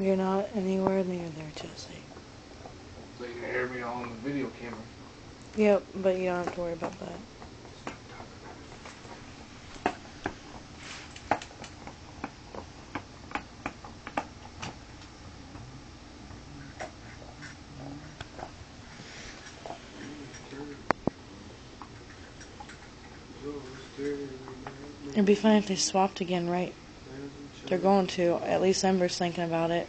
You're not anywhere near there, Jesse. So you can hear me on the video camera. Yep, but you don't have to worry about that. It'd be fine if they swapped again, right? They're going to. At least Ember's thinking about it.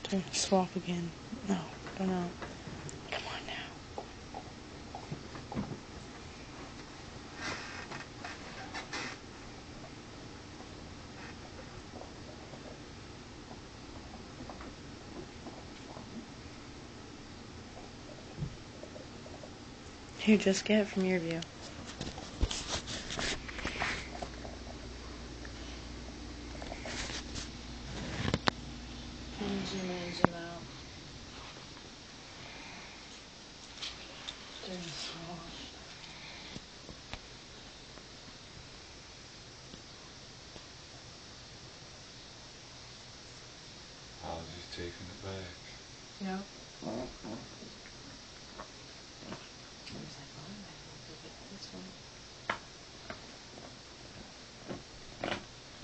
To swap again. No, don't know. Come on now. Here, just get it from your view. Zoom in, zoom out. Doing a swap. I was just taking it back. Yep.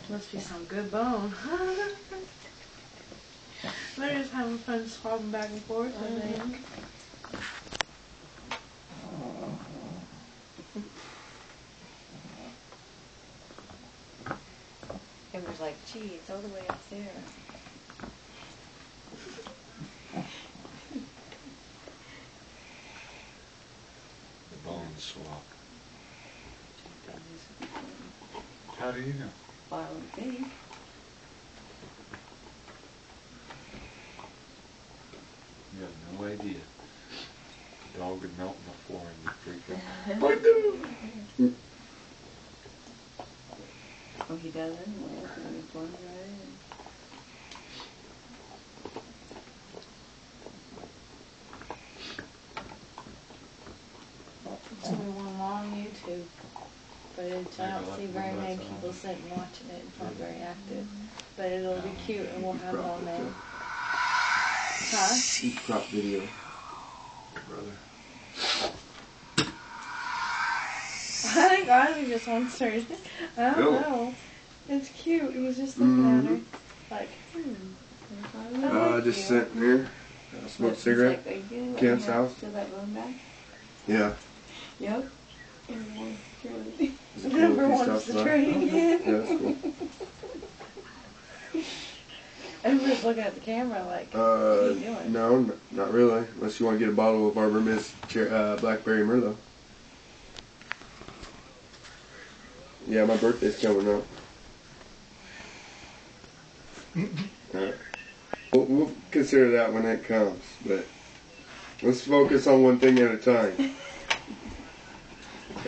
Must be some good bone. They're just having fun swapping back and forth, I think. Ember's like, gee, it's all the way up there. The bone swap. How do you know? Well, I would think. You have no idea. The dog would melt on the floor and you'd freak out. Oh, he doesn't? Well, he's going right in. It's gonna be one long YouTube footage. I don't see very many people sitting watching it. It's not very active. But it'll be cute and we'll have it on there. Huh? Eat crop video. Brother. I think Ozzy just wants her. I don't know. It's cute. He's just looking at her. Like, I like Just you. sitting here. Smoke a cigarette. Kent's house. To that bone back? Yeah. Yep. Is it cool Never if he wants stops to by? trade Yeah, again. that's cool. Everybody's looking at the camera like, what are you doing? No, not really. Unless you want to get a bottle of Arbor Mist Blackberry Merlot. Yeah, my birthday's coming up. We'll consider that when it comes, but let's focus on one thing at a time.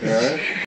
Alright?